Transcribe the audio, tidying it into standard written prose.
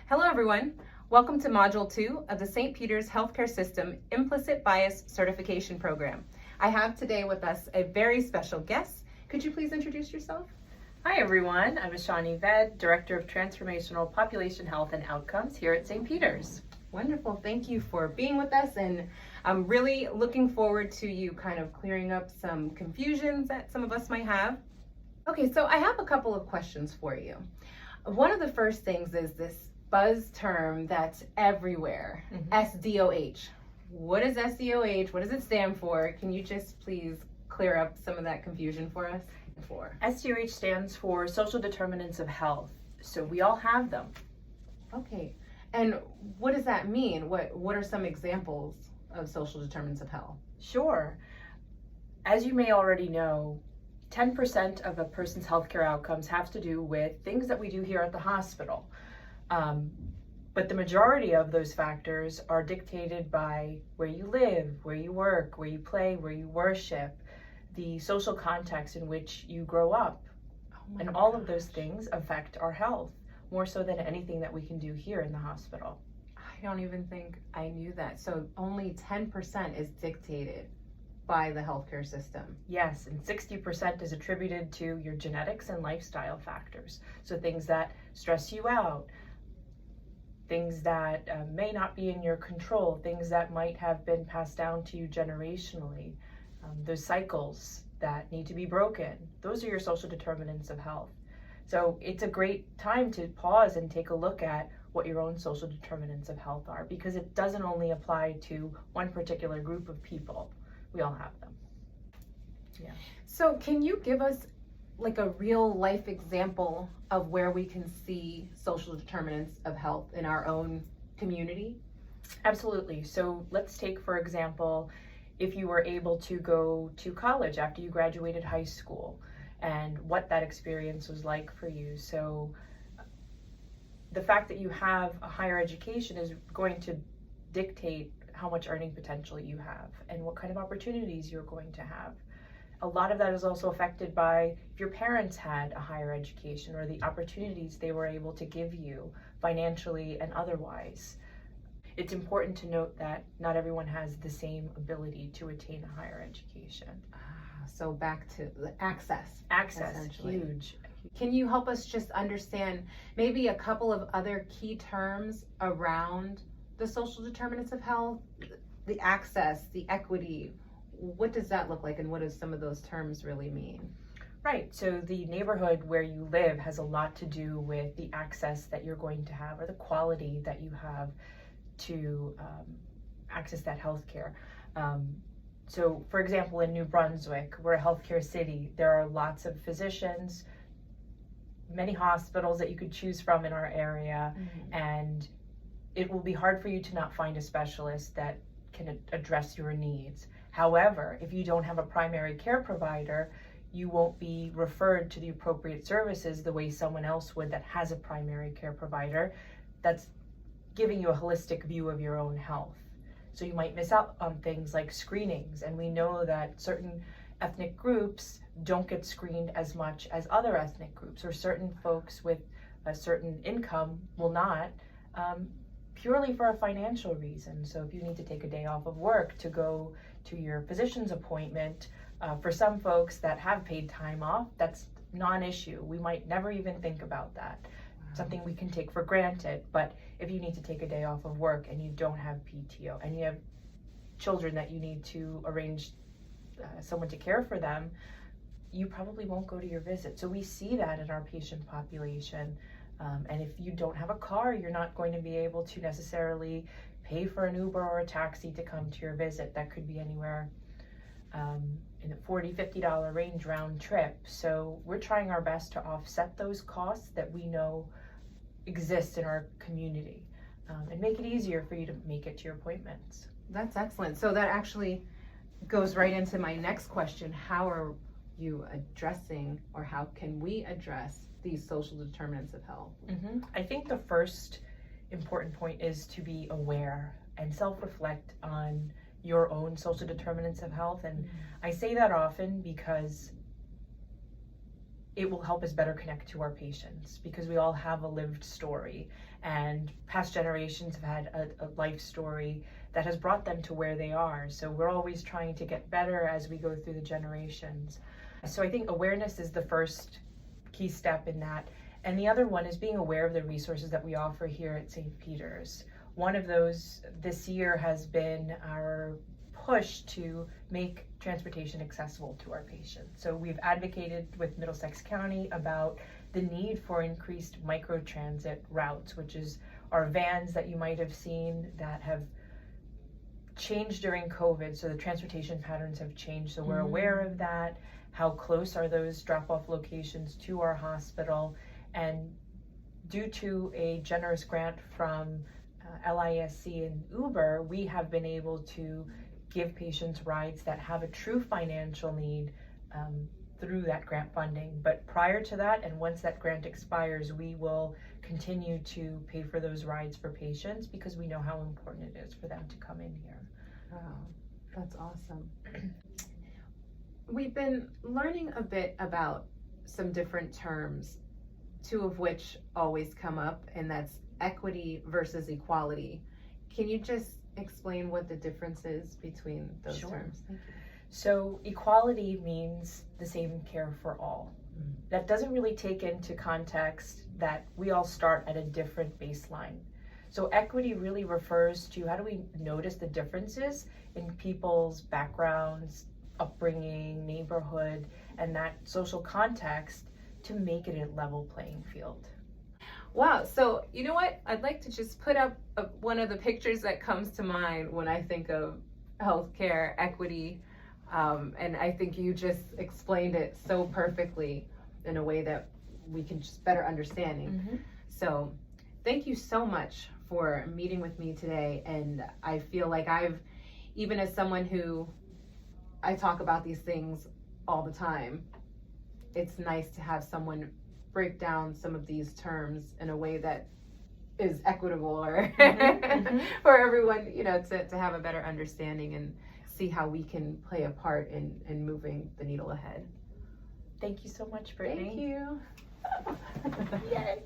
Hello everyone, welcome to Module 2 of the St. Peter's Healthcare System Implicit Bias Certification Program. I have today with us a very special guest. Could you please introduce yourself? Hi everyone, I'm Ashani Ved, Director of Transformational Population Health and Outcomes here at St. Peter's. Wonderful, thank you for being with us, and I'm really looking forward to you kind of clearing up some confusions that some of us might have. Okay, so I have a couple of questions for you. One of the first things is this buzz term that's everywhere, SDOH. What is SDOH? What does it stand for? Can you just please clear up some of that confusion for us? SDOH stands for Social Determinants of Health. So we all have them. Okay, and what does that mean? What are some examples of social determinants of health? Sure. As you may already know, 10% of a person's healthcare outcomes have to do with things that we do here at the hospital. But the majority of those factors are dictated by where you live, where you work, where you play, where you worship, the social context in which you grow up. And all of those things affect our health, more so than anything that we can do here in the hospital. I don't even think I knew that. So only 10% is dictated by the healthcare system. Yes, and 60% is attributed to your genetics and lifestyle factors. So things that stress you out, things that may not be in your control, things that might have been passed down to you generationally, those cycles that need to be broken. Those are your social determinants of health. So it's a great time to pause and take a look at what your own social determinants of health are, because it doesn't only apply to one particular group of people. We all have them. Yeah. So can you give us like a real life example of where we can see social determinants of health in our own community? Absolutely. So let's take, for example, if you were able to go to college after you graduated high school and what that experience was like for you. So the fact that you have a higher education is going to dictate how much earning potential you have and what kind of opportunities you're going to have. A lot of that is also affected by if your parents had a higher education or the opportunities they were able to give you financially and otherwise. It's important to note that not everyone has the same ability to attain a higher education. So back to the access. Access, huge. Can you help us just understand maybe a couple of other key terms around the social determinants of health? The access, the equity, what does that look like, and what does some of those terms really mean? Right, so the neighborhood where you live has a lot to do with the access that you're going to have, or the quality that you have to access that healthcare. So for example, in New Brunswick, we're a healthcare city. There are lots of physicians, many hospitals that you could choose from in our area, and it will be hard for you to not find a specialist that can address your needs. However, if you don't have a primary care provider, you won't be referred to the appropriate services the way someone else would that has a primary care provider that's giving you a holistic view of your own health. So you might miss out on things like screenings, and we know that certain ethnic groups don't get screened as much as other ethnic groups, or certain folks with a certain income will not, purely for a financial reason. So if you need to take a day off of work to go to your physician's appointment, for some folks that have paid time off, that's non-issue. We might never even think about that. Something we can take for granted. But if you need to take a day off of work and you don't have PTO and you have children that you need to arrange someone to care for them, you probably won't go to your visit. So we see that in our patient population. And if you don't have a car, you're not going to be able to necessarily pay for an Uber or a taxi to come to your visit. That could be anywhere in the $40, $50 range round trip. So we're trying our best to offset those costs that we know exist in our community, and make it easier for you to make it to your appointments. That's excellent. So that actually goes right into my next question. How are you addressing, or how can we address these social determinants of health? I think the first important point is to be aware and self-reflect on your own social determinants of health. And I say that often because it will help us better connect to our patients, because we all have a lived story, and past generations have had a life story that has brought them to where they are. So we're always trying to get better as we go through the generations. So I think awareness is the first key step in that. And the other one is being aware of the resources that we offer here at St. Peter's. One of those this year has been our push to make transportation accessible to our patients. So we've advocated with Middlesex County about the need for increased microtransit routes, which is our vans that you might have seen that have changed during COVID. So the transportation patterns have changed. So we're aware of that. How close are those drop-off locations to our hospital? And due to a generous grant from LISC and Uber, we have been able to give patients rides that have a true financial need through that grant funding. But prior to that, and once that grant expires, we will continue to pay for those rides for patients, because we know how important it is for them to come in here. Wow, that's awesome. We've been learning a bit about some different terms, two of which always come up, and that's equity versus equality. Can you just explain what the difference is between those terms? Thank you. So equality means the same care for all. That doesn't really take into context that we all start at a different baseline. So equity really refers to how do we notice the differences in people's backgrounds, upbringing, neighborhood, and that social context to make it a level playing field. Wow, so you know what? I'd like to just put up one of the pictures that comes to mind when I think of healthcare equity, and I think you just explained it so perfectly in a way that we can just better understanding. So thank you so much for meeting with me today, and I feel like even as someone who, I talk about these things all the time, it's nice to have someone break down some of these terms in a way that is equitable, or for everyone, you know, to have a better understanding and see how we can play a part in moving the needle ahead. Thank you so much, Brittany. Thank you. Yay.